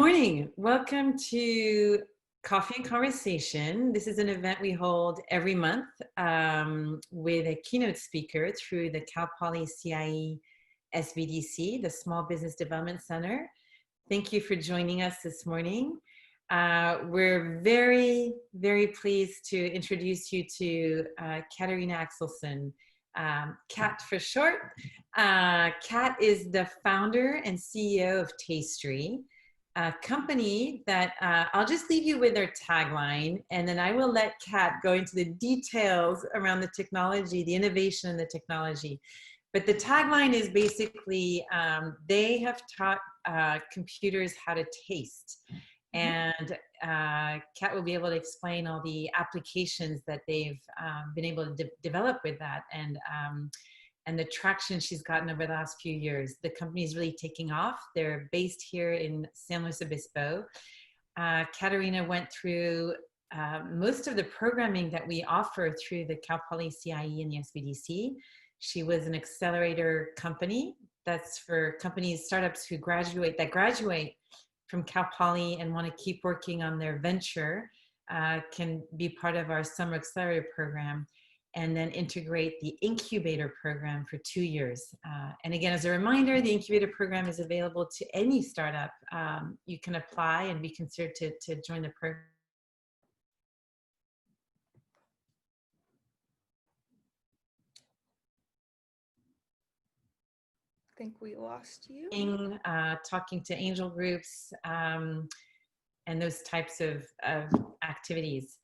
morning. Welcome to Coffee and Conversation. This is an event we hold every month with a keynote speaker through the Cal Poly CIE SBDC, the Small Business Development Center. Thank you for joining us this morning. We're very, very pleased to introduce you to Katerina Axelsson, Kat for short. Kat is the founder and CEO of Tastry, a company that I'll just leave you with their tagline, and then I will let Kat go into the details around the technology, the innovation in the technology. But the tagline is basically, they have taught computers how to taste. And Kat will be able to explain all the applications that they've been able to develop with that, and the traction she's gotten over the last few years. The company is really taking off. They're based here in San Luis Obispo. Katerina went through most of the programming that we offer through the Cal Poly CIE and the SBDC. She was an accelerator company. That's for companies, startups who graduate from Cal Poly and want to keep working on their venture, can be part of our summer accelerator program, and then integrate the incubator program for 2 years. And again, as a reminder, the incubator program is available to any startup. You can apply and be considered to join the program. I think we lost you. Talking to angel groups and those types of activities.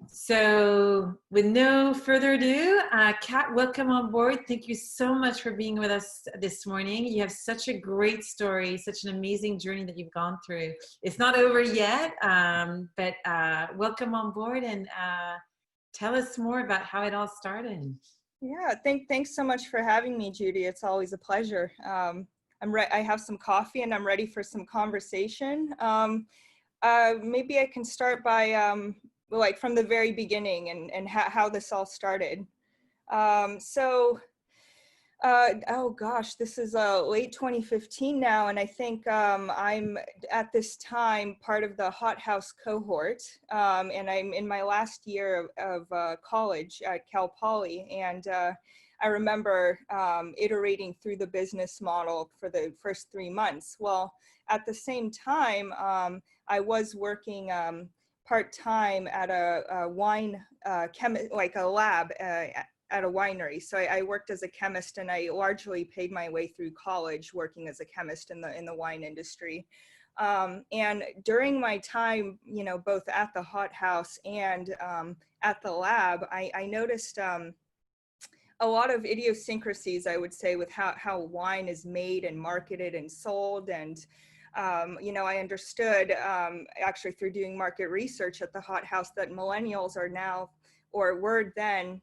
So with no further ado, Kat, welcome on board. Thank you so much for being with us this morning. You have such a great story, such an amazing journey that you've gone through. It's not over yet, but welcome on board, and tell us more about how it all started. Yeah, thanks so much for having me, Judy. It's always a pleasure. I have some coffee and I'm ready for some conversation. Maybe I can start by like from the very beginning and how this all started. Oh gosh, this is late 2015 now, and I think I'm at this time part of the Hot House cohort, and I'm in my last year of college at Cal Poly, and I remember iterating through the business model for the first 3 months. Well, at the same time, I was working part-time at a wine like a lab at a winery. So I worked as a chemist, and I largely paid my way through college working as a chemist in the wine industry. And during my time, you know, both at the Hot House and at the lab, I noticed a lot of idiosyncrasies, I would say, with how wine is made and marketed and sold. And you know, I understood actually through doing market research at the Hot House that millennials are now, or were then,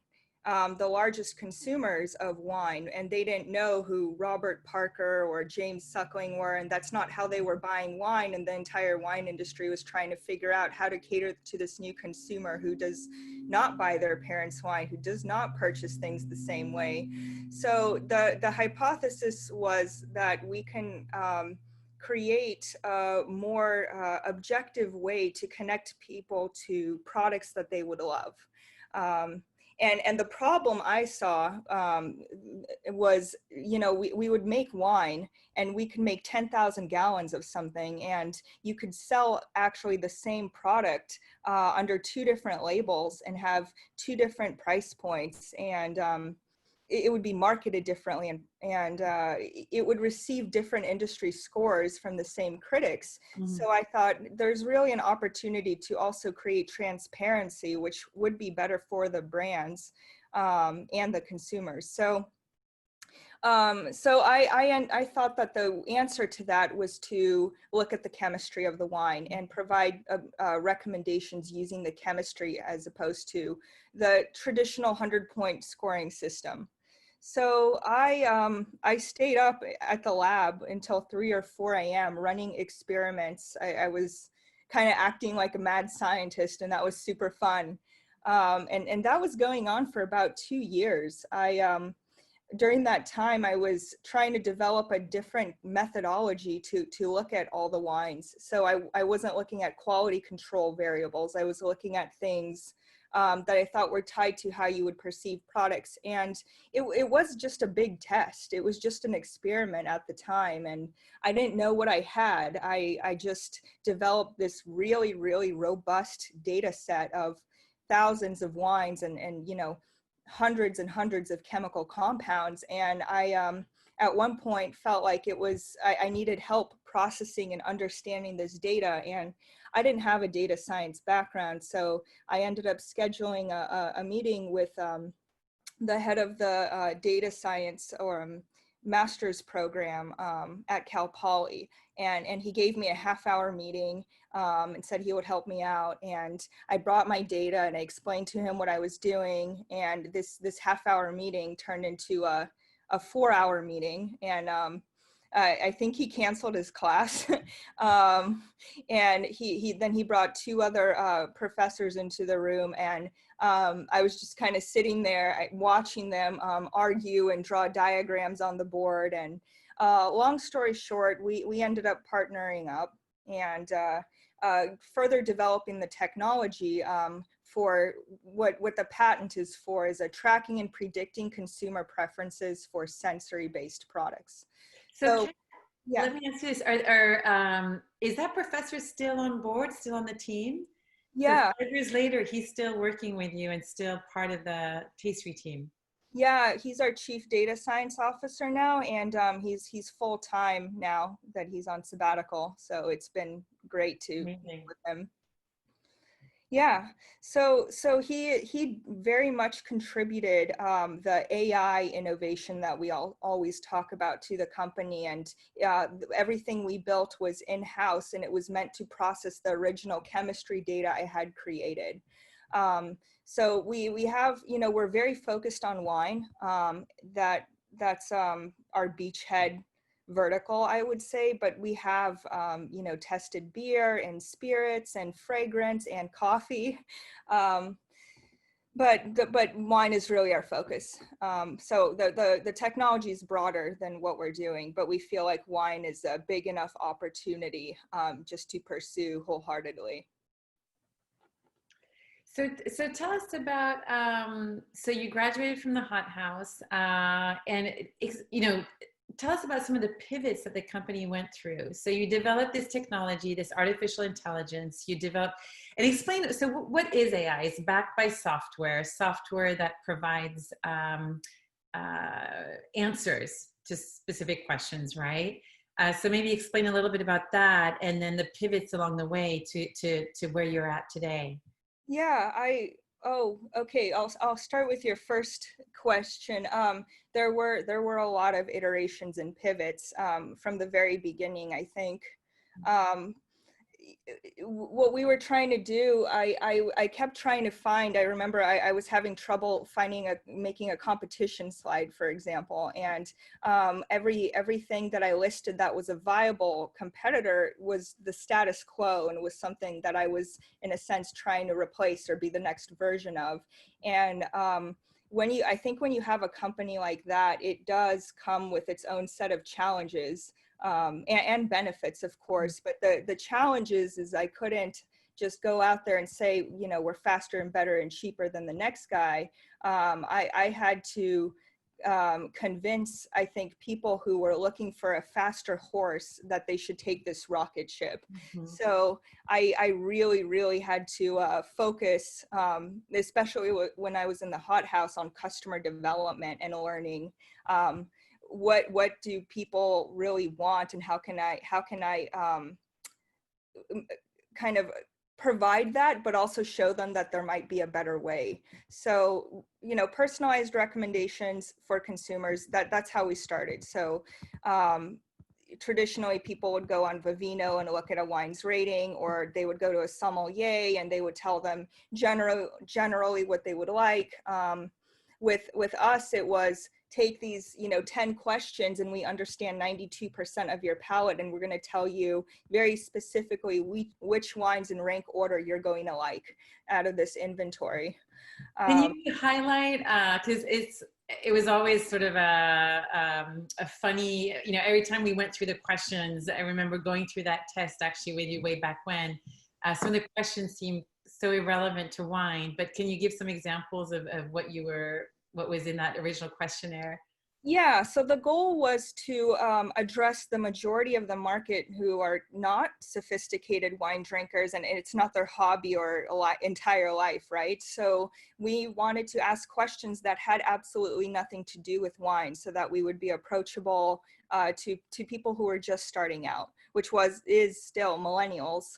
the largest consumers of wine, and they didn't know who Robert Parker or James Suckling were, and that's not how they were buying wine. And the entire wine industry was trying to figure out how to cater to this new consumer who does not buy their parents' wine, who does not purchase things the same way. So the hypothesis was that we can create a more objective way to connect people to products that they would love. And the problem I saw was, you know, we would make wine and we could make 10,000 gallons of something, and you could sell actually the same product under 2 different labels and have 2 different price points, and it would be marketed differently, and it would receive different industry scores from the same critics. Mm-hmm. So I thought there's really an opportunity to also create transparency, which would be better for the brands and the consumers. So I thought that the answer to that was to look at the chemistry of the wine and provide recommendations using the chemistry as opposed to the traditional 100-point scoring system. So I stayed up at the lab until 3 or 4 a.m. running experiments. I was kind of acting like a mad scientist, and that was super fun. And that was going on for about 2 years. during that time, I was trying to develop a different methodology to look at all the wines. So I wasn't looking at quality control variables. I was looking at things that I thought were tied to how you would perceive products. And it was just a big test. It was just an experiment at the time. And I didn't know what I had. I just developed this really, really robust data set of thousands of wines and you know, hundreds and hundreds of chemical compounds. And I, at one point felt like it was, I needed help processing and understanding this data. And I didn't have a data science background. So I ended up scheduling a meeting with the head of the data science or master's program at Cal Poly. And he gave me a half-hour meeting and said he would help me out. And I brought my data and I explained to him what I was doing. And this half-hour meeting turned into a 4-hour meeting. And I think he canceled his class. And then he brought 2 other professors into the room. And I was just kind of sitting there watching them argue and draw diagrams on the board. And long story short, we ended up partnering up and further developing the technology for what the patent is for is a tracking and predicting consumer preferences for sensory-based products. So yeah. Let me ask you this: is that professor still on board, still on the team? Yeah. So 5 years later, he's still working with you and still part of the Tastry team. Yeah, he's our chief data science officer now, and he's full time now that he's on sabbatical. So it's been great to work with him. Yeah, so he very much contributed the AI innovation that we always talk about to the company, and everything we built was in-house, and it was meant to process the original chemistry data I had created. So we have, you know, we're very focused on wine. That's our beachhead vertical, I would say, but we have, you know, tested beer and spirits and fragrance and coffee. But wine is really our focus. So the technology is broader than what we're doing, but we feel like wine is a big enough opportunity just to pursue wholeheartedly. So tell us about, so you graduated from the hot house and, you know, tell us about some of the pivots that the company went through. So you developed this technology, this artificial intelligence, you developed, and explain, so what is AI? It's backed by software that provides answers to specific questions, right? So maybe explain a little bit about that and then the pivots along the way to where you're at today. Yeah, okay. I'll start with your first question. There were a lot of iterations and pivots from the very beginning, I think. What we were trying to do, I kept trying to find, I remember I was having trouble making a competition slide, for example, and everything that I listed that was a viable competitor was the status quo and was something that I was, in a sense, trying to replace or be the next version of. And I think when you have a company like that, it does come with its own set of challenges. And benefits, of course, but the challenges is I couldn't just go out there and say, you know, we're faster and better and cheaper than the next guy. I had to convince, I think, people who were looking for a faster horse that they should take this rocket ship. Mm-hmm. So I really, really had to focus, especially when I was in the hot house, on customer development and learning. What do people really want, and how can I kind of provide that, but also show them that there might be a better way. So, you know, personalized recommendations for consumers, that's how we started. So traditionally people would go on Vivino and look at a wine's rating, or they would go to a sommelier and they would tell them generally what they would like. With us, it was, take these, you know, 10 questions and we understand 92% of your palate, and we're going to tell you very specifically which wines in rank order you're going to like out of this inventory. Can you highlight, because it was always sort of a funny, you know, every time we went through the questions, I remember going through that test actually with you way back when. Some of the questions seemed so irrelevant to wine, but can you give some examples of what was in that original questionnaire? Yeah, so the goal was to address the majority of the market who are not sophisticated wine drinkers, and it's not their hobby or entire life, right? So we wanted to ask questions that had absolutely nothing to do with wine, so that we would be approachable to people who are just starting out, which is still millennials.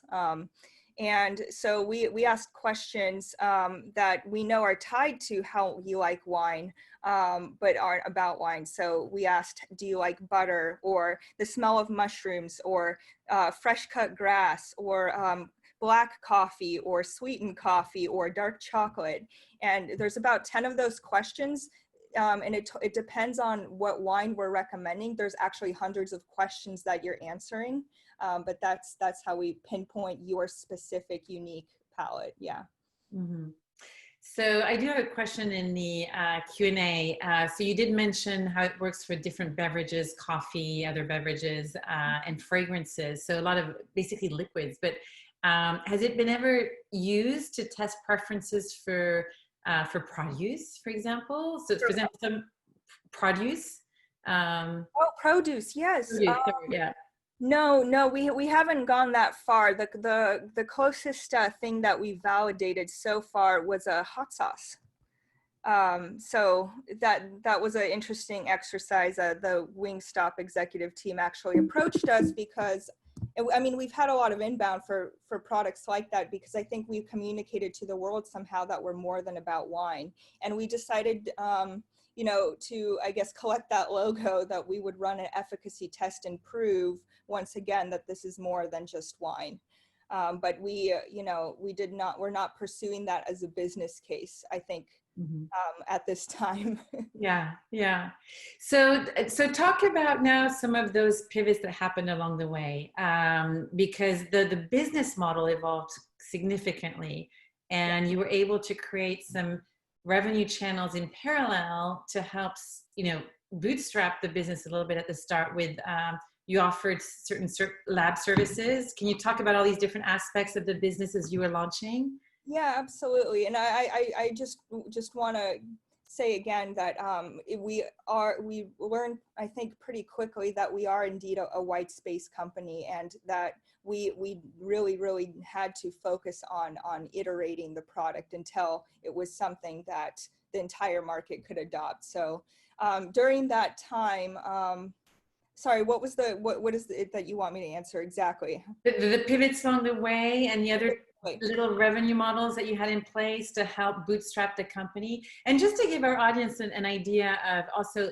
And so we asked questions that we know are tied to how you like wine, but aren't about wine. So we asked, do you like butter, or the smell of mushrooms, or fresh cut grass, or black coffee, or sweetened coffee, or dark chocolate? And there's about 10 of those questions. And it depends on what wine we're recommending. There's actually hundreds of questions that you're answering. But that's how we pinpoint your specific unique palate. Yeah. Mm-hmm. So I do have a question in the Q&A. So you did mention how it works for different beverages, coffee, other beverages, and fragrances. So a lot of basically liquids. But has it been ever used to test preferences for produce, for example? So for example, some produce. Oh, produce, yes. Produce, sorry, yeah. No, we haven't gone that far. The closest thing that we validated so far was a hot sauce. So that was an interesting exercise. The Wingstop executive team actually approached us because, I mean, we've had a lot of inbound for products like that, because I think we've communicated to the world somehow that we're more than about wine. And we decided, you know, to, I guess, collect that logo, that we would run an efficacy test and prove once again that this is more than just wine. But we, you know, we're not pursuing that as a business case, I think, at this time. Yeah. So talk about now some of those pivots that happened along the way, because the business model evolved significantly, and you were able to create some revenue channels in parallel to help, you know, bootstrap the business a little bit at the start with, you offered certain lab services. Can you talk about all these different aspects of the business as you were launching? Yeah, absolutely. And I just want to say again that we learned, I think, pretty quickly that we are indeed a white space company, and that we really had to focus on iterating the product until it was something that the entire market could adopt. So during that time, sorry, what is it that you want me to answer exactly? The pivots along the way and the other little revenue models that you had in place to help bootstrap the company. And just to give our audience an idea of also,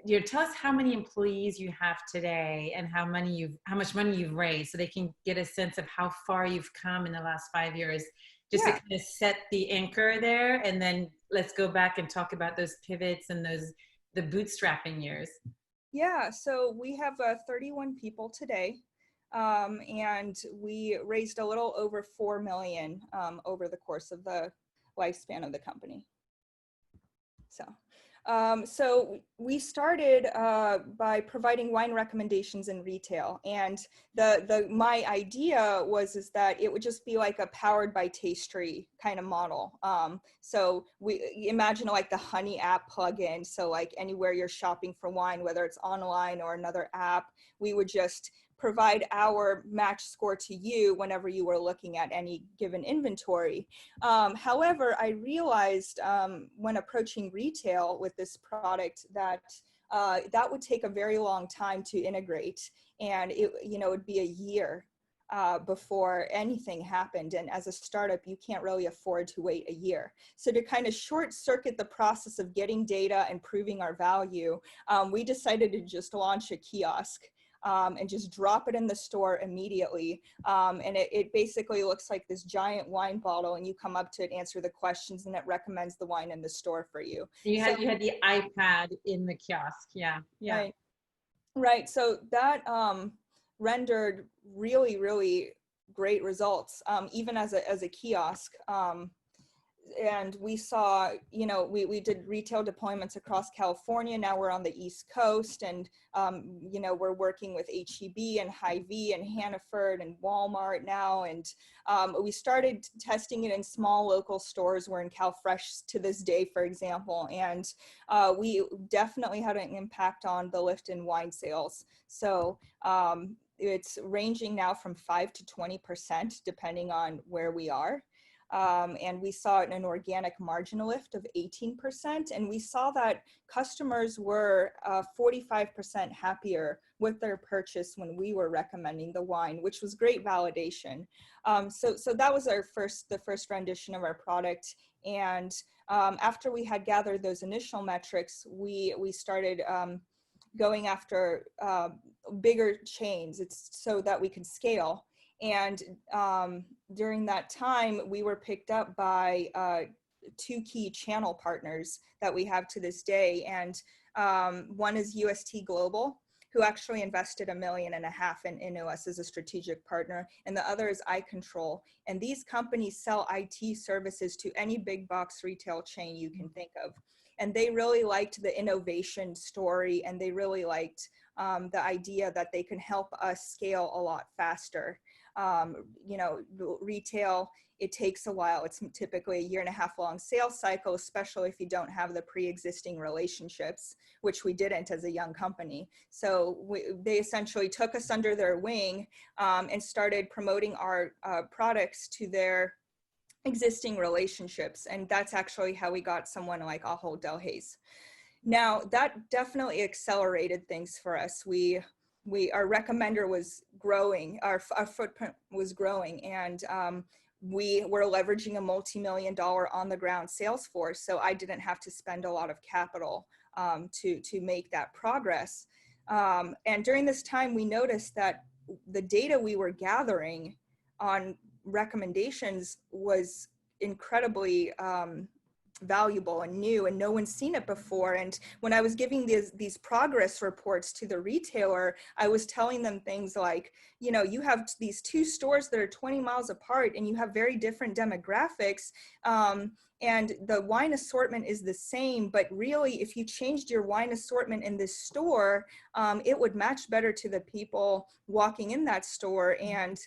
you know, tell us how many employees you have today and how much money you've raised, so they can get a sense of how far you've come in the last 5 years, just to kind of set the anchor there. And then let's go back and talk about those pivots and the bootstrapping years. Yeah, so we have 31 people today. And we raised a little over 4 million over the course of the lifespan of the company. So we started by providing wine recommendations in retail, and my idea is that it would just be like a powered by Tastry kind of model. So we imagine like the Honey app plugin. So like anywhere you're shopping for wine, whether it's online or another app, we would just provide our match score to you whenever you were looking at any given inventory. However, I realized when approaching retail with this product that that would take a very long time to integrate, and it would be a year before anything happened. And as a startup, you can't really afford to wait a year. So to kind of short circuit the process of getting data and proving our value, we decided to just launch a kiosk. And just drop it in the store immediately. And it basically looks like this giant wine bottle, and you come up to it, answer the questions, and it recommends the wine in the store for you. You had the iPad in the kiosk. Yeah. Right. So that rendered really great results, even as a kiosk. and we saw, you know, we did retail deployments across California. Now we're on the East Coast, and you know, we're working with H-E-B and Hy-Vee and Hannaford and Walmart now. And we started testing it in small local stores. We're in CalFresh to this day, for example, and we definitely had an impact on the lift in wine sales. So it's ranging now from 5 to 20%, depending on where we are. And we saw an organic margin lift of 18%. And we saw that customers were 45% happier with their purchase when we were recommending the wine, which was great validation. So that was the first rendition of our product. And after we had gathered those initial metrics, we started going after bigger chains. It's so that we could scale. And during that time, we were picked up by 2 key channel partners that we have to this day. And one is UST Global, who actually invested $1.5 million in us as a strategic partner. And the other is iControl. And these companies sell IT services to any big box retail chain you can think of. And they really liked the innovation story, and they really liked the idea that they can help us scale a lot faster. You know, retail, it takes a while. It's typically a 1.5 year long sales cycle, especially if you don't have the pre-existing relationships, which we didn't as a young company. So they essentially took us under their wing and started promoting our products to their existing relationships. And that's actually how we got someone like Ahold Delhaize. Now, that definitely accelerated things for us. Our recommender was growing, our footprint was growing, and we were leveraging a multi-million-dollar on-the-ground sales force, so I didn't have to spend a lot of capital to make that progress. And during this time, we noticed that the data we were gathering on recommendations was incredibly valuable and new, and no one's seen it before. And when I was giving these progress reports to the retailer, I was telling them things like, you know, you have these 2 stores that are 20 miles apart and you have very different demographics, and the wine assortment is the same, but really if you changed your wine assortment in this store, it would match better to the people walking in that store, and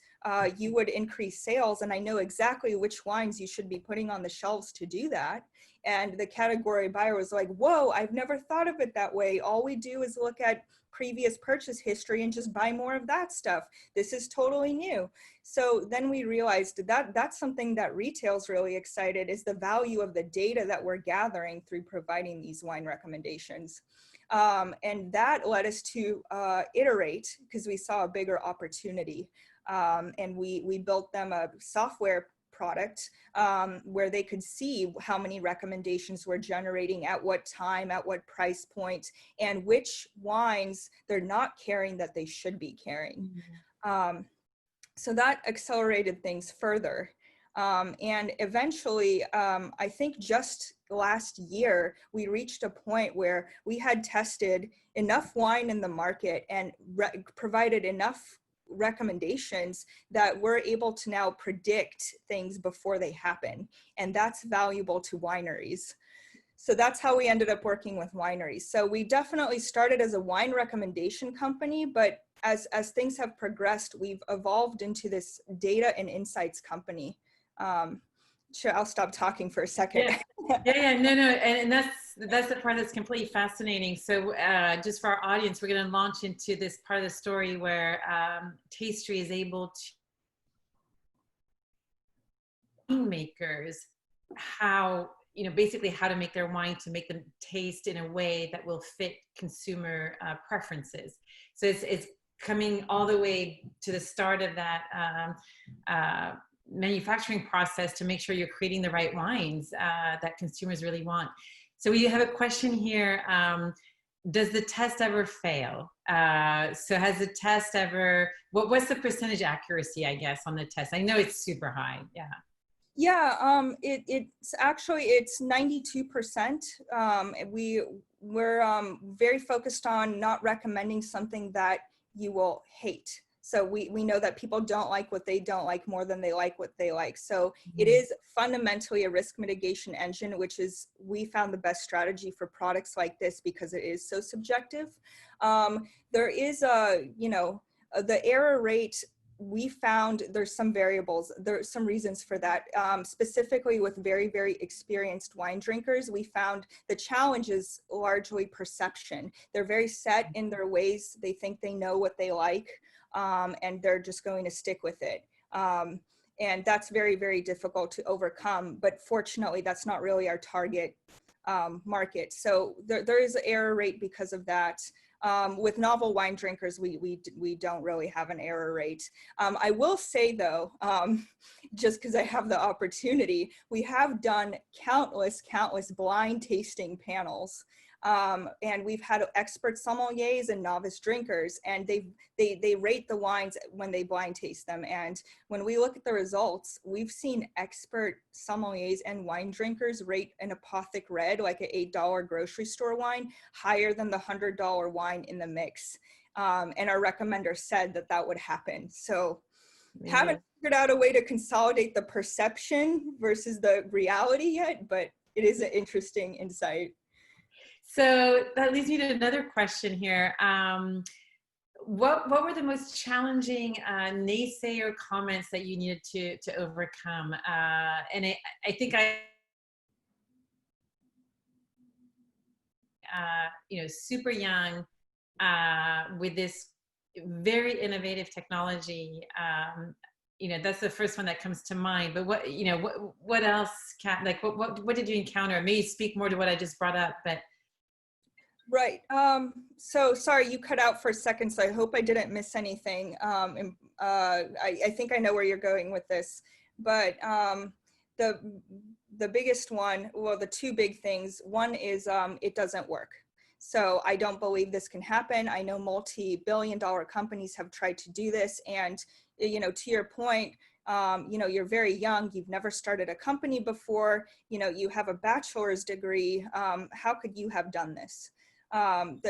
you would increase sales. And I know exactly which wines you should be putting on the shelves to do that. And the category buyer was like, whoa, I've never thought of it that way. All we do is look at previous purchase history and just buy more of that stuff. This is totally new. So then we realized that that's something that retail's really excited, is the value of the data that we're gathering through providing these wine recommendations. And that led us to iterate, because we saw a bigger opportunity. And we built them a software product where they could see how many recommendations we're generating, at what time, at what price point, and which wines they're not carrying that they should be carrying. So that accelerated things further. And eventually, I think just last year, we reached a point where we had tested enough wine in the market and provided enough recommendations that we're able to now predict things before they happen. And that's valuable to wineries. So that's how we ended up working with wineries. So we definitely started as a wine recommendation company, but as things have progressed, we've evolved into this data and insights company. Sure, I'll stop talking for a second. No, and that's the part that's completely fascinating. So just for our audience, we're going to launch into this part of the story where Tastry is able to makers how, you know, basically how to make their wine to make them taste in a way that will fit consumer preferences. So it's coming all the way to the start of that manufacturing process to make sure you're creating the right wines that consumers really want. So we have a question here. Does the test ever fail? So has the test ever, what's the percentage accuracy, I guess, on the test? I know it's super high. It's actually, it's 92%. We're very focused on not recommending something that you will hate. So we know that people don't like what they don't like more than they like what they like. So it is fundamentally a risk mitigation engine, which is, we found the best strategy for products like this because it is so subjective. There is the error rate. We found there's some variables, there's some reasons for that. Specifically with very, very experienced wine drinkers, we found the challenge is largely perception. They're very set in their ways. They think they know what they like, and they're just going to stick with it. And that's very, very difficult to overcome. But fortunately, that's not really our target market. So there is an error rate because of that. With novel wine drinkers, we don't really have an error rate. I will say though, just because I have the opportunity, we have done countless blind tasting panels. And we've had expert sommeliers and novice drinkers, and they rate the wines when they blind taste them. And when we look at the results, we've seen expert sommeliers and wine drinkers rate an Apothic Red, like an $8 grocery store wine, higher than the $100 wine in the mix. And our recommender said that that would happen. So haven't figured out a way to consolidate the perception versus the reality yet, but it is an interesting insight. So that leads me to another question here. What were the most challenging naysayer comments that you needed to overcome? And I think super young with this very innovative technology. That's the first one that comes to mind. But what else? Like what did you encounter? Maybe speak more to what I just brought up, but. Right. So sorry, you cut out for a second, so I hope I didn't miss anything. I think I know where you're going with this, but the biggest one, well, the two big things, one is it doesn't work. So I don't believe this can happen. I know multi-billion-dollar companies have tried to do this, and to your point, you're very young, you've never started a company before, you have a bachelor's degree. How could you have done this? That's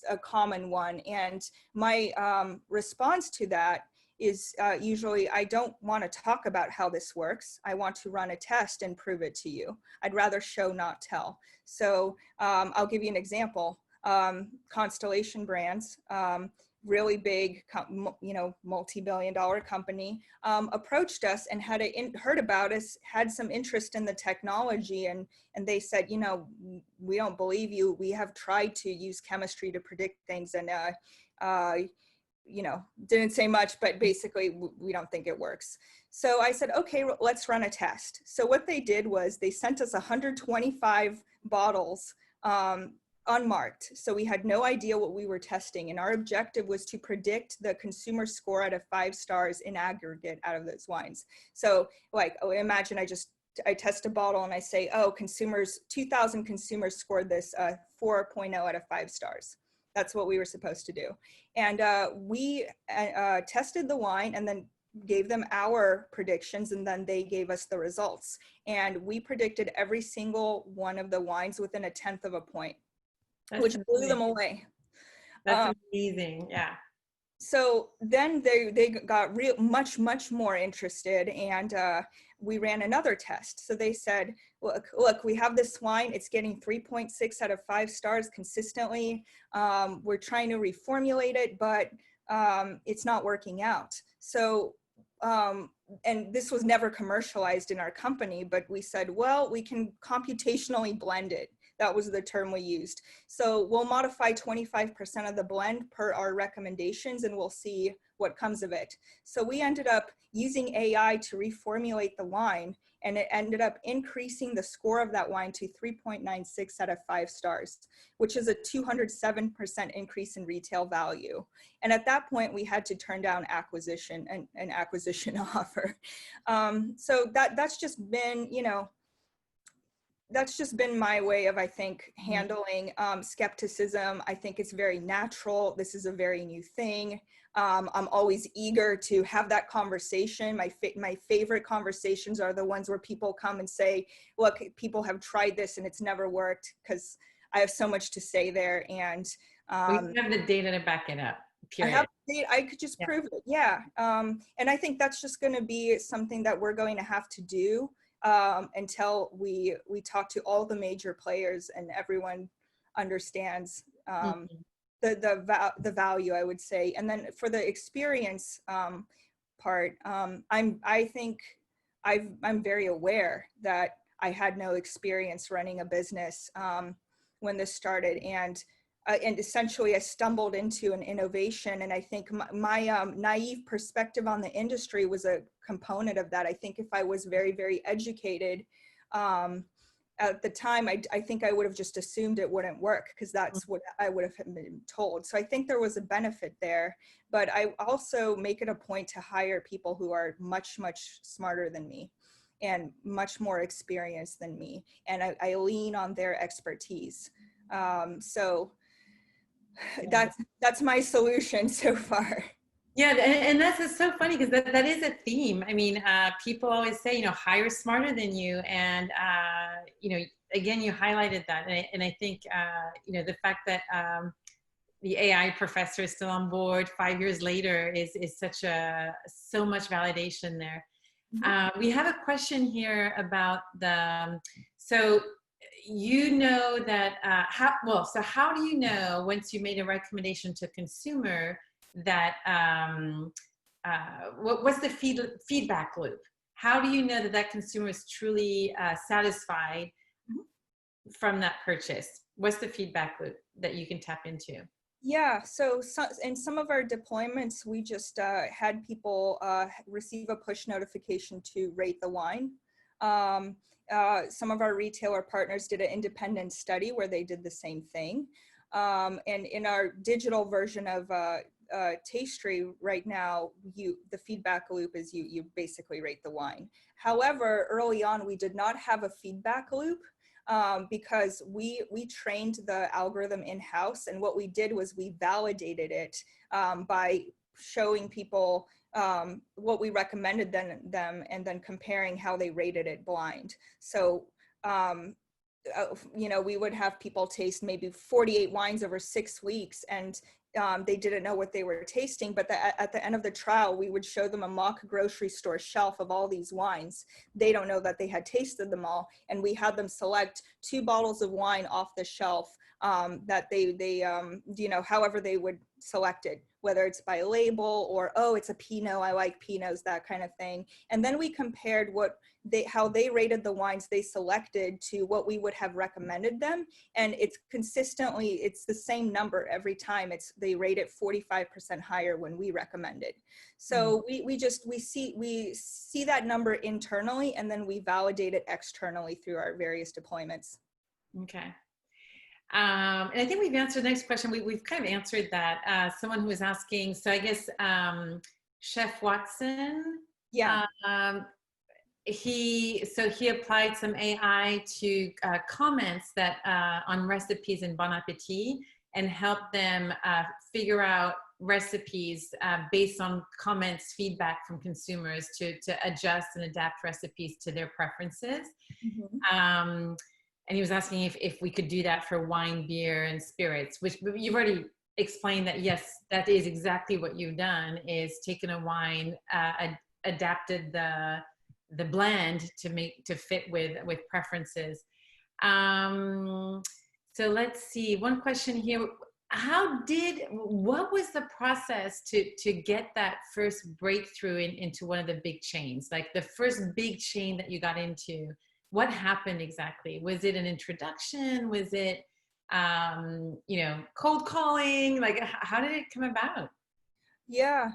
a common one. And my response to that is usually, I don't want to talk about how this works. I want to run a test and prove it to you. I'd rather show, not tell. So I'll give you an example. Constellation Brands, really big, multi-billion-dollar company, approached us and had heard about us, had some interest in the technology, and they said, we don't believe you. We have tried to use chemistry to predict things, and didn't say much, but basically we don't think it works. So I said, okay, let's run a test. So what they did was they sent us 125 bottles, unmarked. So we had no idea what we were testing. And our objective was to predict the consumer score out of 5 stars in aggregate out of those wines. So imagine I test a bottle and I say, 2,000 consumers scored this 4.0 out of 5 stars. That's what we were supposed to do. And we tested the wine and then gave them our predictions, and then they gave us the results. And we predicted every single one of the wines within 1/10 of a point. That's which amazing. Blew them away. That's amazing. Yeah. So then they got much more interested, and we ran another test. So they said, look, we have this wine. It's getting 3.6 out of 5 stars consistently. We're trying to reformulate it, but it's not working out. So, and this was never commercialized in our company, but we said, well, we can computationally blend it. That was the term we used. So we'll modify 25% of the blend per our recommendations, and we'll see what comes of it. So we ended up using AI to reformulate the wine, and it ended up increasing the score of that wine to 3.96 out of 5 stars, which is a 207% increase in retail value. And at that point, we had to turn down an acquisition offer. So that's just been, that's just been my way of, I think, handling skepticism. I think it's very natural. This is a very new thing. I'm always eager to have that conversation. My favorite conversations are the ones where people come and say, look, people have tried this and it's never worked, because I have so much to say there. And we have the data to back it up. I have period. I could just Yeah. prove it. Yeah. And I think that's just going to be something that we're going to have to do until we talk to all the major players and everyone understands Mhm. the value, I would say. And then for the experience part, I think I'm very aware that I had no experience running a business when this started, and essentially I stumbled into an innovation. And I think my naive perspective on the industry was a component of that. I think if I was very, very educated at the time, I think I would have just assumed it wouldn't work because that's what I would have been told. So I think there was a benefit there, but I also make it a point to hire people who are much, much smarter than me and much more experienced than me. And I lean on their expertise. So Yeah. that's my solution so far. Yeah, and that's just so funny because that is a theme. I mean, people always say, hire smarter than you, and again, you highlighted that, and I think the fact that the AI professor is still on board 5 years later is so much validation there. We have a question here about so you know that how do you know once you made a recommendation to a consumer that what's the feedback loop? How do you know that that consumer is truly satisfied from that purchase? What's the feedback loop that you can tap into? Yeah, so in some of our deployments, we just had people receive a push notification to rate the wine. Some of our retailer partners did an independent study where they did the same thing. And in our digital version of Tastry right now, the feedback loop is you basically rate the wine. However, early on, we did not have a feedback loop. Because we trained the algorithm in-house, and what we did was we validated it by showing people what we recommended them and then comparing how they rated it blind. So we would have people taste maybe 48 wines over 6 weeks, and they didn't know what they were tasting, but at the end of the trial, we would show them a mock grocery store shelf of all these wines. They don't know that they had tasted them all, and we had them select 2 bottles of wine off the shelf that they however they would select it, whether it's by label or, oh, it's a Pinot, I like Pinots, that kind of thing. And then we compared how they rated the wines they selected to what we would have recommended them. And it's the same number every time. They rate it 45% higher when we recommend it. So we see that number internally, and then we validate it externally through our various deployments. Okay. And I think we've answered the next question. We've kind of answered that. Someone who was asking, so I guess Chef Watson, Yeah. He applied some AI to comments that on recipes in Bon Appetit and helped them figure out recipes based on comments, feedback from consumers to adjust and adapt recipes to their preferences. And he was asking if we could do that for wine, beer, and spirits, which you've already explained that, yes, that is exactly what you've done, is taken a wine, adapted the blend to fit with preferences. So let's see, one question here. What was the process to get that first breakthrough into one of the big chains, like the first big chain that you got into? What happened exactly? Was it an introduction? Was it, cold calling? Like, how did it come about? Yeah.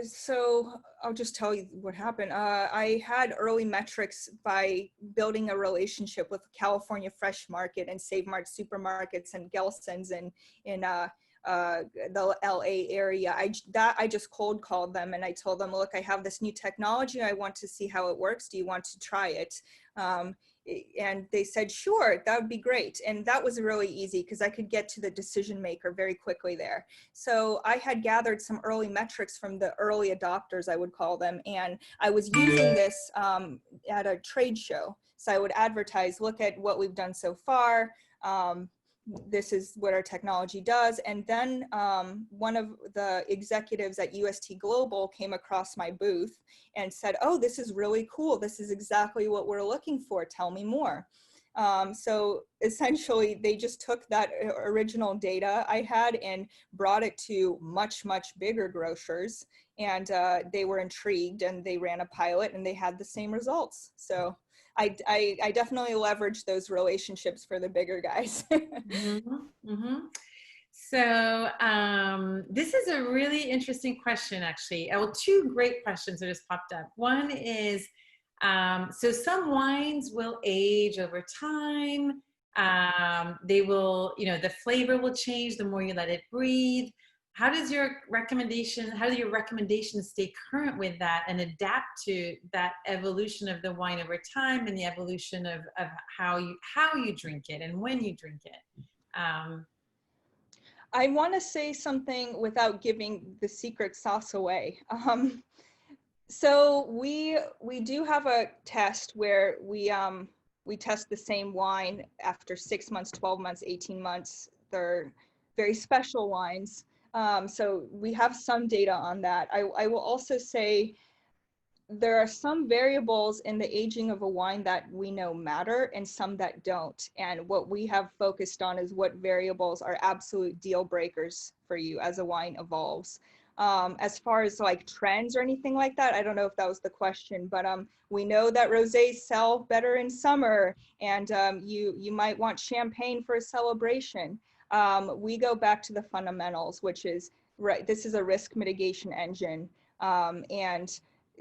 So I'll just tell you what happened. I had early metrics by building a relationship with California Fresh Market and Save Mart supermarkets and Gelson's in the LA area. I just cold called them and I told them, look, I have this new technology. I want to see how it works. Do you want to try it? And they said, sure, that would be great. And that was really easy because I could get to the decision maker very quickly there. So I had gathered some early metrics from the early adopters, I would call them. And I was using this at a trade show. So I would advertise, look at what we've done so far. this is what our technology does. And then one of the executives at UST Global came across my booth and said, oh, this is really cool. This is exactly what we're looking for. Tell me more. So essentially, they just took that original data I had and brought it to much, much bigger grocers. And they were intrigued, and they ran a pilot, and they had the same results. So I definitely leverage those relationships for the bigger guys. So this is a really interesting question, actually. Well, two great questions that just popped up. One is, so some wines will age over time. They will, the flavor will change the more you let it breathe. How do your recommendations stay current with that and adapt to that evolution of the wine over time and the evolution of how you drink it and when you drink it? I want to say something without giving the secret sauce away. So we do have a test where we test the same wine after 6 months, 12 months, 18 months. They're very special wines. So we have some data on that. I will also say there are some variables in the aging of a wine that we know matter and some that don't. And what we have focused on is what variables are absolute deal breakers for you as a wine evolves. As far as like trends or anything like that, I don't know if that was the question, but we know that rosés sell better in summer, and you might want champagne for a celebration. We go back to the fundamentals, which is, right, this is a risk mitigation engine, and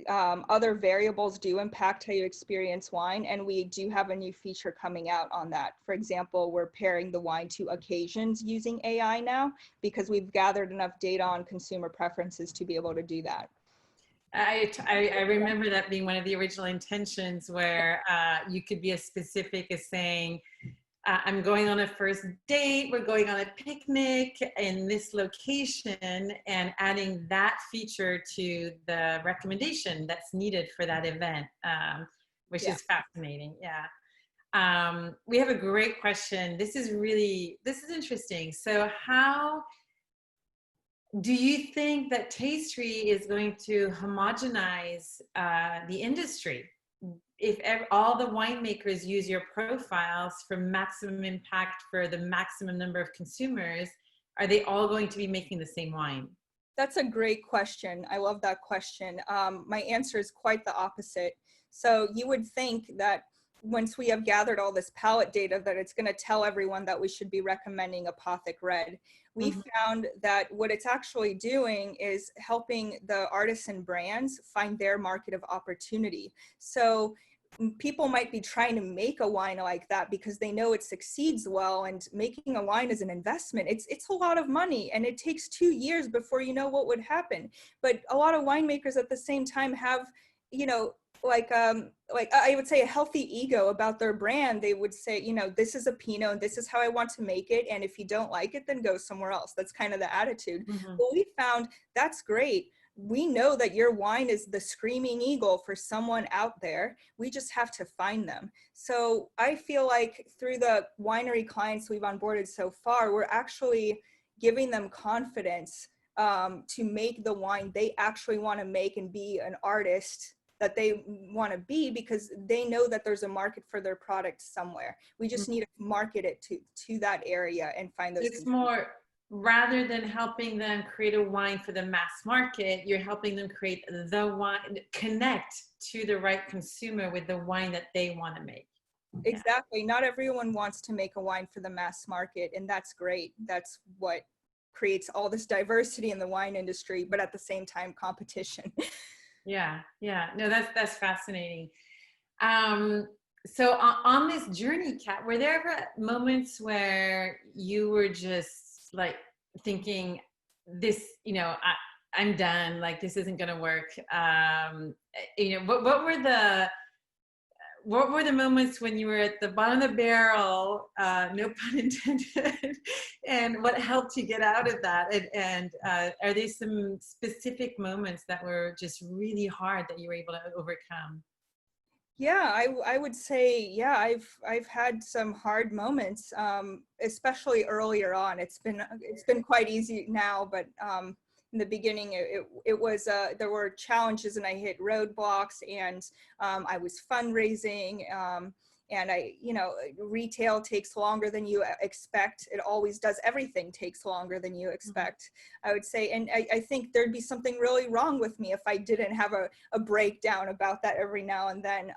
other variables do impact how you experience wine, and we do have a new feature coming out on that. For example, we're pairing the wine to occasions using AI now, because we've gathered enough data on consumer preferences to be able to do that. I remember that being one of the original intentions, where you could be as specific as saying, I'm going on a first date, we're going on a picnic in this location, and adding that feature to the recommendation that's needed for that event, which is fascinating. Yeah. We have a great question. This is interesting. So how do you think that Tastry is going to homogenize the industry? If all the winemakers use your profiles for maximum impact for the maximum number of consumers, are they all going to be making the same wine? That's a great question. I love that question. My answer is quite the opposite. So you would think that once we have gathered all this palette data, that it's going to tell everyone that we should be recommending Apothic Red. We found that what it's actually doing is helping the artisan brands find their market of opportunity. So people might be trying to make a wine like that because they know it succeeds well, and making a wine is an investment. It's a lot of money, and it takes 2 years before you know what would happen. But a lot of winemakers at the same time have, like I would say, a healthy ego about their brand. They would say, this is a Pinot and this is how I want to make it, and if you don't like it, then go somewhere else. That's kind of the attitude. Well, we found that's great. We know that your wine is the screaming eagle for someone out there. We just have to find them. So I feel like through the winery clients we've onboarded so far, we're actually giving them confidence to make the wine they actually want to make and be an artist that they want to be, because they know that there's a market for their product somewhere. We just need to market it to that area and find those. It's more, rather than helping them create a wine for the mass market, you're helping them create the wine, connect to the right consumer with the wine that they want to make. Exactly. Not everyone wants to make a wine for the mass market, and that's great. That's what creates all this diversity in the wine industry, but at the same time, competition. Yeah. No, that's fascinating. So on this journey, Kat, were there ever moments where you were just like thinking, this, I'm done, like this isn't going to work? What were the moments when you were at the bottom of the barrel, no pun intended, and what helped you get out of that? And are there some specific moments that were just really hard that you were able to overcome? Yeah, I would say, yeah, I've had some hard moments, especially earlier on. It's been quite easy now, but in the beginning, it was there were challenges, and I hit roadblocks, and I was fundraising, and retail takes longer than you expect. It always does. Everything takes longer than you expect, I would say, and I think there'd be something really wrong with me if I didn't have a breakdown about that every now and then.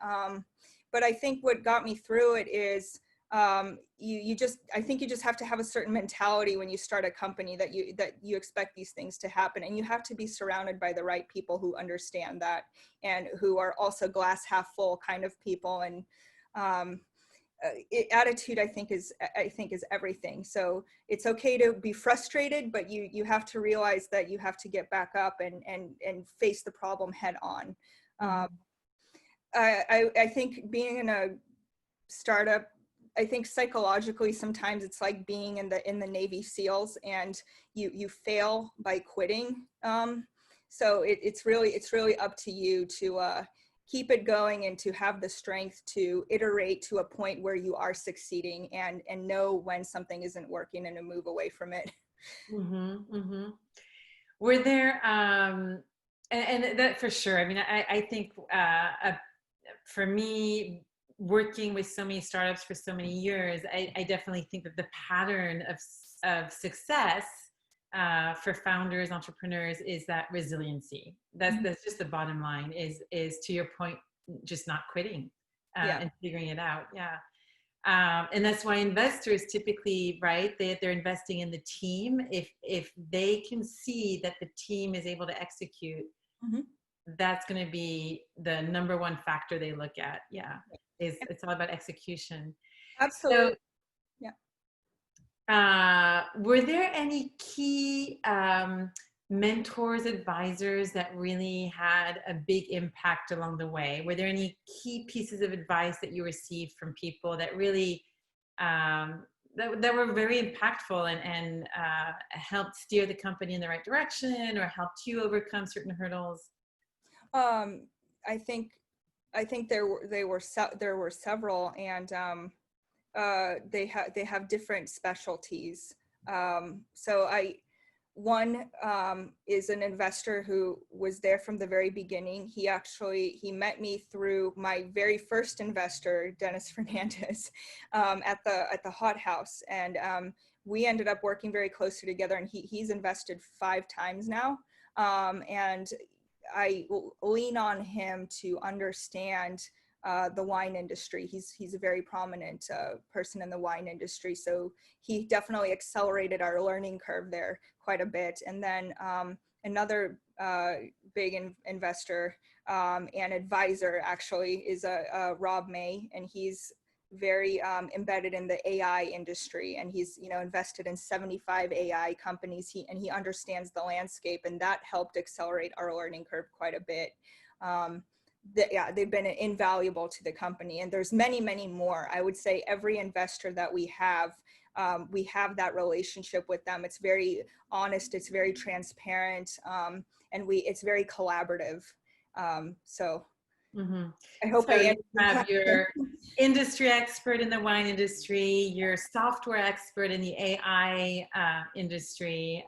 But I think what got me through it is I think you just have to have a certain mentality when you start a company, that you expect these things to happen, and you have to be surrounded by the right people who understand that, and who are also glass half full kind of people. And attitude, I think is everything. So it's okay to be frustrated, but you have to realize that you have to get back up and face the problem head on. I think being in a startup, I think psychologically sometimes it's like being in the Navy SEALs, and you fail by quitting. So it's really up to you to keep it going, and to have the strength to iterate to a point where you are succeeding, and know when something isn't working, and to move away from it. Were there, and that for sure, I mean, I think for me, working with so many startups for so many years, I definitely think that the pattern of success for founders, entrepreneurs, is that resiliency. That's just the bottom line, is to your point, just not quitting and figuring it out. Yeah. And that's why investors typically, right, they're investing in the team. If they can see that the team is able to execute, that's going to be the number one factor they look at. Yeah. It's all about execution. Absolutely. So, were there any key mentors, advisors that really had a big impact along the way? Were there any key pieces of advice that you received from people that really that were very impactful and helped steer the company in the right direction, or helped you overcome certain hurdles? I think there were several, and they have different specialties. So one is an investor who was there from the very beginning. He met me through my very first investor, Dennis Fernandez, at the Hot House, and we ended up working very closely together. And he's invested 5 times now, and I lean on him to understand the wine industry. He's a very prominent person in the wine industry, so he definitely accelerated our learning curve there quite a bit. And then another big investor and advisor actually is Rob May, and he's very embedded in the AI industry, and he's invested in 75 AI companies. He understands the landscape, and that helped accelerate our learning curve quite a bit. They've been invaluable to the company, and there's many more. I would say every investor that we have that relationship with them. It's very honest, it's very transparent, and it's very collaborative. I hope so you have your industry expert in the wine industry, your software expert in the AI industry.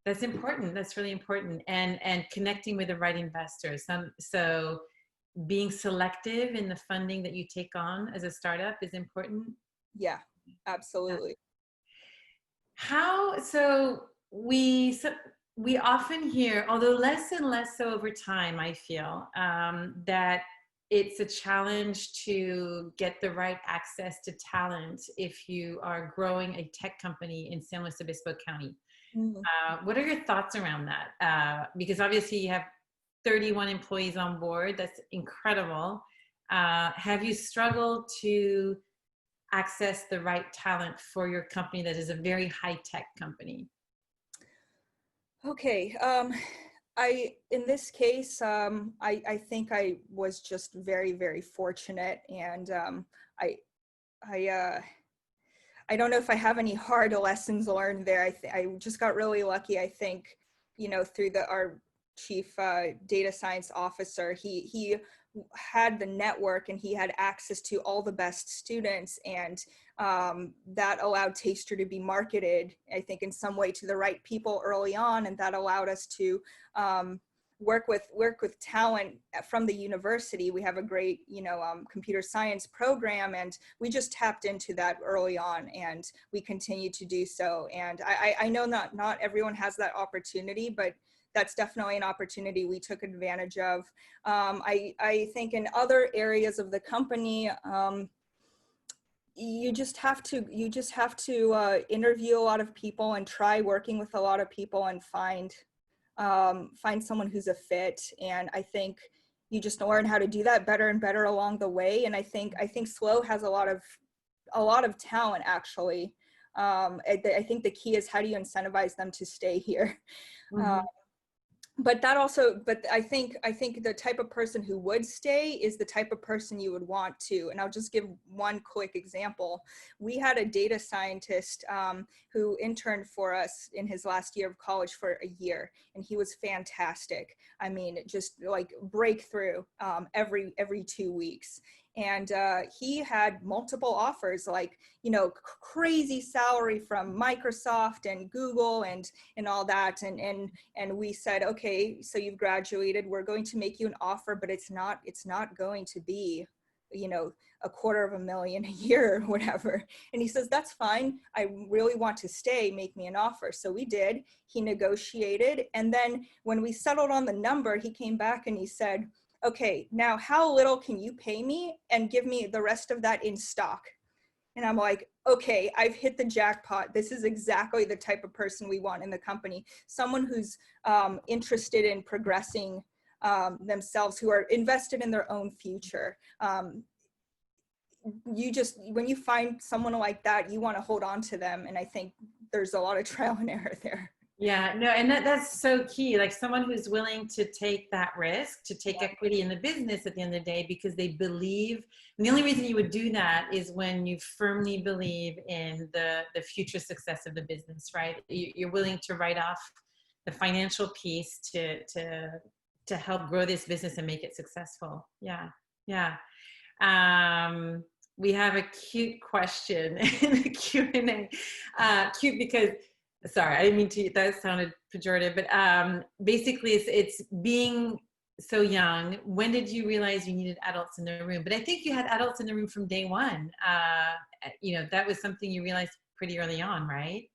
That's important. That's really important. And connecting with the right investors. So being selective in the funding that you take on as a startup is important. Yeah, absolutely. So we often hear, although less and less so over time, I feel, that it's a challenge to get the right access to talent if you are growing a tech company in San Luis Obispo County. What are your thoughts around that? Because obviously you have 31 employees on board. That's incredible. Have you struggled to access the right talent for your company that is a very high-tech company? Okay. In this case, I think I was just very fortunate, and I don't know if I have any hard lessons learned there. I just got really lucky. I think, through our chief data science officer, he had the network and he had access to all the best students, and that allowed Tastry to be marketed, I think, in some way to the right people early on, and that allowed us to work with talent from the university. We have a great, computer science program, and we just tapped into that early on, and we continue to do so. And I know not everyone has that opportunity, but that's definitely an opportunity we took advantage of. I think in other areas of the company, you just have to interview a lot of people and try working with a lot of people and find someone who's a fit. And I think you just learn how to do that better and better along the way. And I think SLO has a lot of talent, actually. I think the key is, how do you incentivize them to stay here? Mm-hmm. But I think the type of person who would stay is the type of person you would want to. And I'll just give one quick example. We had a data scientist who interned for us in his last year of college for a year, and he was fantastic. I mean, just like breakthrough every 2 weeks. And he had multiple offers, like, crazy salary from Microsoft and Google and all that. And we said, okay, so you've graduated, we're going to make you an offer, but it's not going to be, $250,000 a year or whatever. And he says, that's fine. I really want to stay, make me an offer. So we did. He negotiated. And then when we settled on the number, he came back and he said, okay, now how little can you pay me and give me the rest of that in stock? And I'm like, okay, I've hit the jackpot. This is exactly the type of person we want in the company. Someone who's interested in progressing themselves, who are invested in their own future. When you find someone like that, you want to hold on to them. And I think there's a lot of trial and error there. Yeah, no, and that's so key. Like someone who's willing to take that risk, to take equity in the business at the end of the day, because they believe. And the only reason you would do that is when you firmly believe in the future success of the business, right? You're willing to write off the financial piece to help grow this business and make it successful. Yeah, yeah. We have a cute question in the Q&A. Cute because, sorry, I didn't mean to, that sounded pejorative, but basically it's being so young. When did you realize you needed adults in the room? But I think you had adults in the room from day one. That was something you realized pretty early on, right?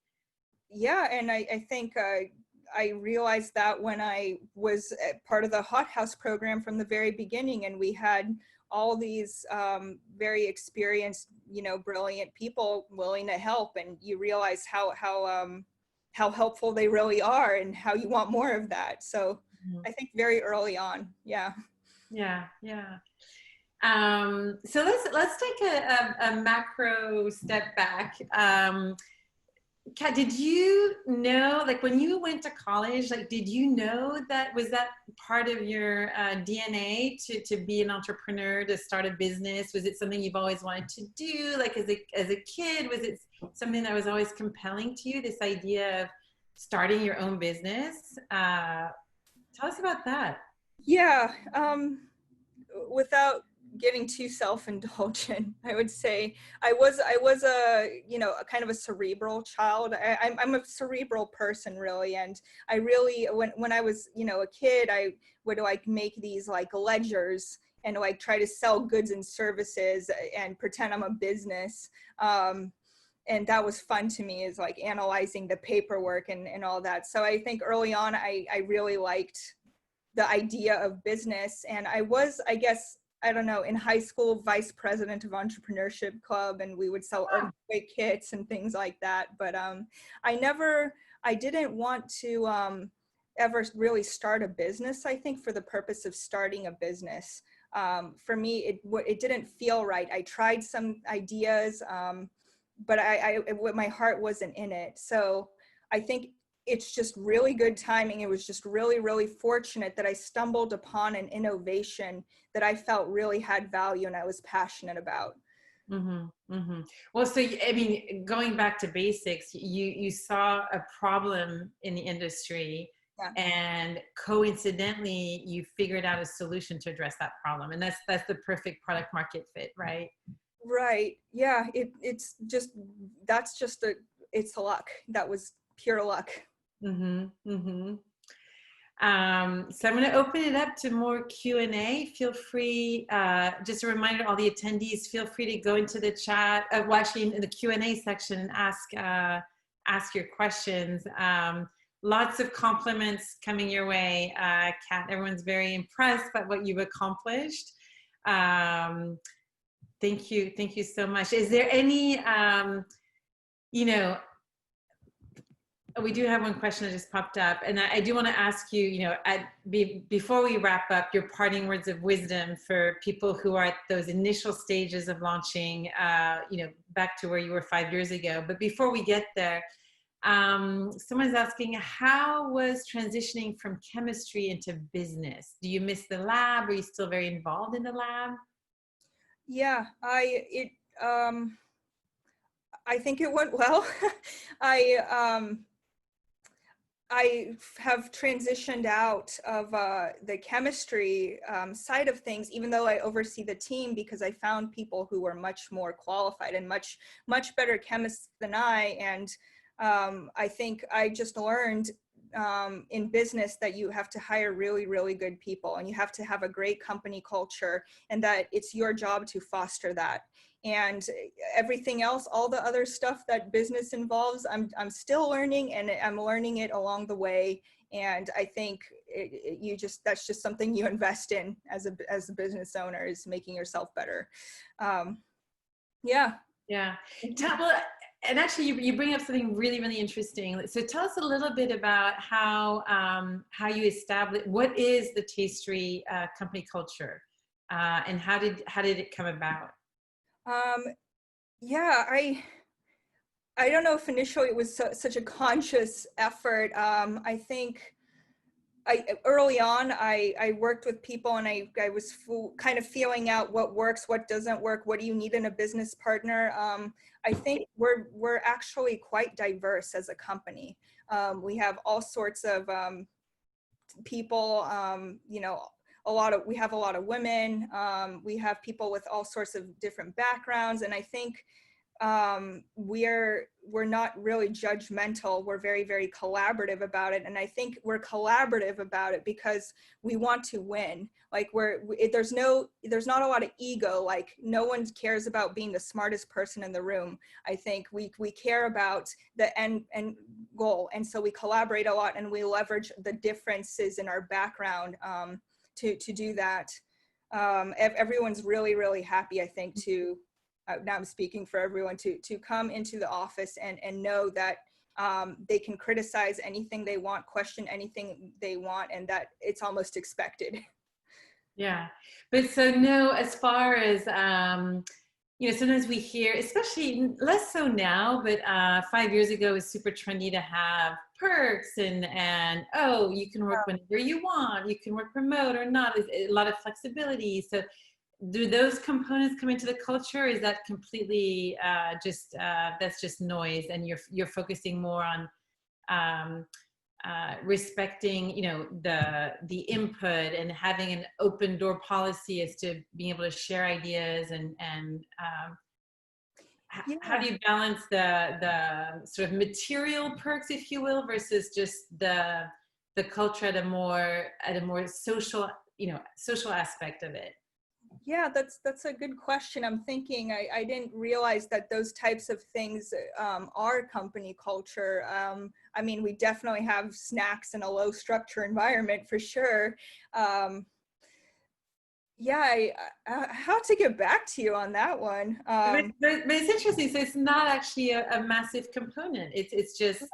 Yeah, and I think I realized that when I was part of the Hot House program from the very beginning, and we had all these very experienced, brilliant people willing to help, and you realize how helpful they really are and how you want more of that. So I think very early on. Yeah. Yeah. So let's take a macro step back. Kat, did you know, like when you went to college, like did you know that, was that part of your DNA to be an entrepreneur, to start a business? Was it something you've always wanted to do? Like as a kid, was it something that was always compelling to you, this idea of starting your own business? Tell us about that. Yeah. Without getting too self-indulgent, I would say I was a a kind of a cerebral child. I'm a cerebral person, really, and I really, when I was a kid, I would like make these like ledgers and like try to sell goods and services and pretend I'm a business. And that was fun to me, is like analyzing the paperwork and all that. So I think early on I really liked the idea of business. And I was, I guess, I don't know, in high school, vice president of entrepreneurship club, and we would sell earthquake kits and things like that. But I didn't want to ever really start a business, I think, for the purpose of starting a business. For me, it didn't feel right. I tried some ideas, but my heart wasn't in it. So I think it's just really good timing. It was just really, really fortunate that I stumbled upon an innovation that I felt really had value and I was passionate about. Mm-hmm, mm-hmm. Well, so I mean, going back to basics, you saw a problem in the industry, Yeah. and coincidentally you figured out a solution to address that problem, and that's the perfect product market fit, right? Right. Yeah. It's just, that's just it's luck. That was pure luck. Mm-hmm. Mm-hmm. So I'm going to open it up to more Q&A. Feel free, just a reminder to all the attendees, feel free to go into the chat, watching in the Q&A section and ask your questions. Lots of compliments coming your way, Kat. Everyone's very impressed by what you've accomplished. Thank you so much. Is there any, you know, we do have one question that just popped up, and I do want to ask you, you know, before we wrap up, your parting words of wisdom for people who are at those initial stages of launching, you know, back to where you were 5 years ago. But before we get there, someone's asking, how was transitioning from chemistry into business? Do you miss the lab? Are you still very involved in the lab? Yeah, I think it went well. I have transitioned out of the chemistry side of things, even though I oversee the team, because I found people who were much more qualified and much better chemists than I. And I think I just learned in business that you have to hire really good people, and you have to have a great company culture, and that it's your job to foster that. And everything else, all the other stuff that business involves, I'm still learning, and I'm learning it along the way. And I think that's just something you invest in as a business owner, is making yourself better. Yeah. Yeah. Well, and actually you bring up something really interesting. So tell us a little bit about how you establish, what is the Tastry company culture, and how did it come about? Yeah, I don't know if initially it was such a conscious effort. I think early on, I worked with people, and I was kind of feeling out what works, what doesn't work, what do you need in a business partner. I think we're actually quite diverse as a company. We have all sorts of people, you know, we have a lot of women. We have people with all sorts of different backgrounds, and I think we're not really judgmental. We're very collaborative about it, and I think we're collaborative about it because we want to win. Like there's not a lot of ego. Like no one cares about being the smartest person in the room. I think we care about the end goal, and so we collaborate a lot, and we leverage the differences in our background to do that. Everyone's really happy, I think, to now I'm speaking for everyone, to come into the office and know that they can criticize anything they want, question anything they want, and that it's almost expected. Yeah, but so no, as far as you know, sometimes we hear, especially less so now, but 5 years ago it was super trendy to have perks and oh, you can work whenever you want, you can work remote or not, a lot of flexibility. So do those components come into the culture? Is that completely that's just noise, and you're focusing more on respecting, you know, the input and having an open door policy as to being able to share ideas and Yeah. how do you balance the sort of material perks, if you will, versus just the culture at a more social, you know, social aspect of it? Yeah, that's a good question. I'm thinking I didn't realize that those types of things are company culture. I mean, we definitely have snacks in a low structure environment for sure. Yeah, I how to get back to you on that one. But it's interesting. So it's not actually a massive component. It's just,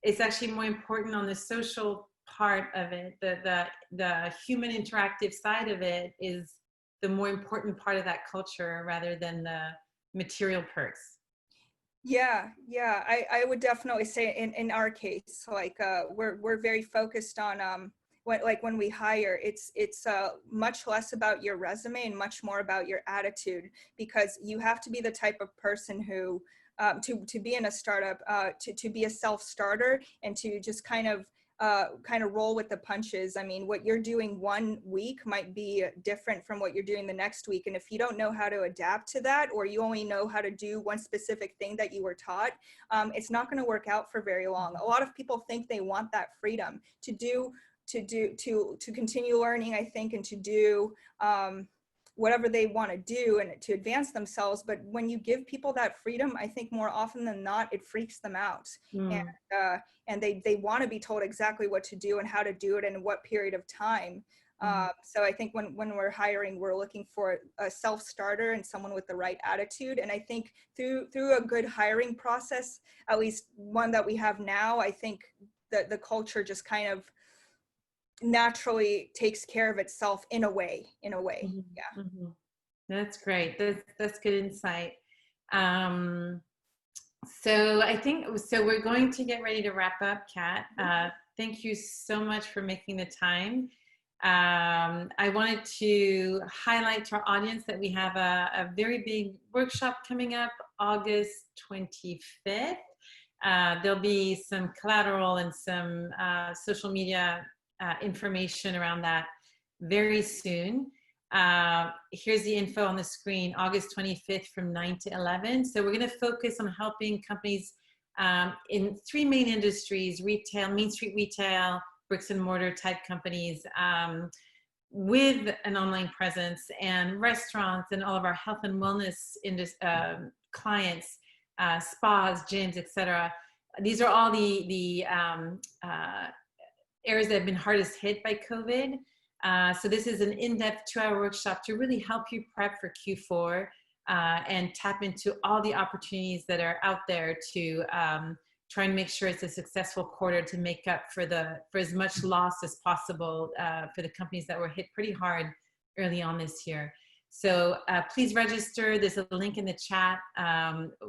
it's actually more important on the social part of it. The human interactive side of it is the more important part of that culture rather than the material perks. Yeah, I would definitely say in our case, like we're very focused on when we hire, it's much less about your resume and much more about your attitude, because you have to be the type of person who to be in a startup, to be a self-starter, and to just kind of kind of roll with the punches. I mean, what you're doing one week might be different from what you're doing the next week. And if you don't know how to adapt to that, or you only know how to do one specific thing that you were taught, it's not going to work out for very long. A lot of people think they want that freedom to continue learning, I think, and to do whatever they want to do and to advance themselves. But when you give people that freedom, I think more often than not, it freaks them out. And they want to be told exactly what to do and how to do it and in what period of time. So I think when we're hiring, we're looking for a self-starter and someone with the right attitude. And I think through a good hiring process, at least one that we have now, I think that the culture just kind of naturally takes care of itself in a way. Yeah. That's great. That's good insight. So I think, we're going to get ready to wrap up, Kat. Thank you so much for making the time. I wanted to highlight to our audience that we have a very big workshop coming up August 25th. There'll be some collateral and some social media information around that very soon. Here's the info on the screen, August 25th from 9 to 11. So we're going to focus on helping companies in 3 main industries: retail, Main Street retail, bricks and mortar type companies with an online presence, and restaurants and all of our health and wellness clients, spas, gyms, etc. These are all the areas that have been hardest hit by COVID. So this is an in-depth 2-hour workshop to really help you prep for Q4 and tap into all the opportunities that are out there to try and make sure it's a successful quarter to make up for as much loss as possible for the companies that were hit pretty hard early on this year. So please register. There's a link in the chat.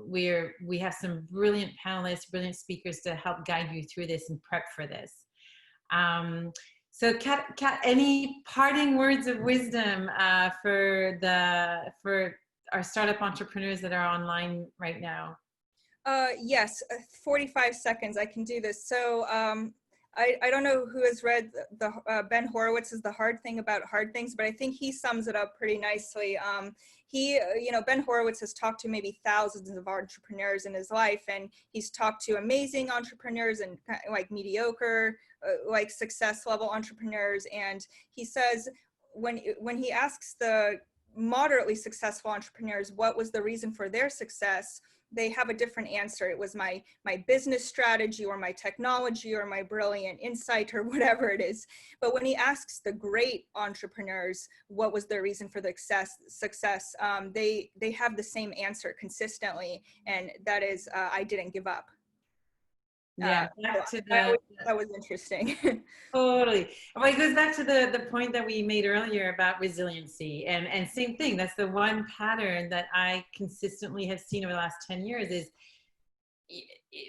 We have some brilliant panelists, brilliant speakers to help guide you through this and prep for this. So Kat, any parting words of wisdom for our startup entrepreneurs that are online right now? Yes, 45 seconds, I can do this. So I don't know who has read the Ben Horowitz's The Hard Thing About Hard Things, but I think he sums it up pretty nicely. Ben Horowitz has talked to maybe thousands of entrepreneurs in his life, and he's talked to amazing entrepreneurs and like mediocre, like success level entrepreneurs. And he says when he asks the moderately successful entrepreneurs what was the reason for their success, they have a different answer. It was my business strategy, or my technology, or my brilliant insight, or whatever it is. But when he asks the great entrepreneurs what was their reason for the success, they have the same answer consistently, and that is I didn't give up. Yeah, that was interesting. Totally. Well, it goes back to the point that we made earlier about resiliency, and same thing. That's the one pattern that I consistently have seen over the last 10 years is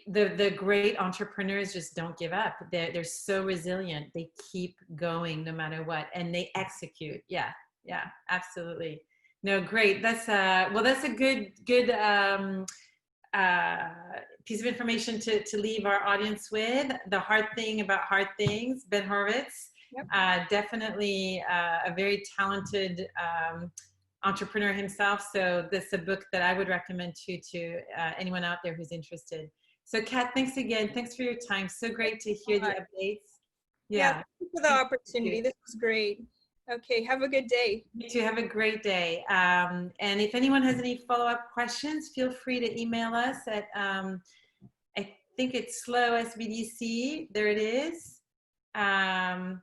the great entrepreneurs just don't give up. They're so resilient. They keep going no matter what, and they execute. Yeah, absolutely. No, great. That's a good piece of information to leave our audience with. The Hard Thing About Hard Things, Ben Horowitz. Yep. Definitely a very talented entrepreneur himself. So this is a book that I would recommend to anyone out there who's interested. So Kat, thanks again. Thanks for your time. So great to hear the updates. Yeah, thank you for the opportunity. This was great. Okay, have a good day. You too, have a great day. And if anyone has any follow-up questions, feel free to email us at, I think it's slowsbdc, there it is, at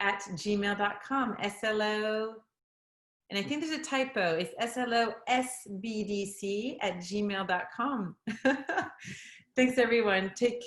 gmail.com, SLO, and I think there's a typo, it's slosbdc at gmail.com. Thanks everyone, take care.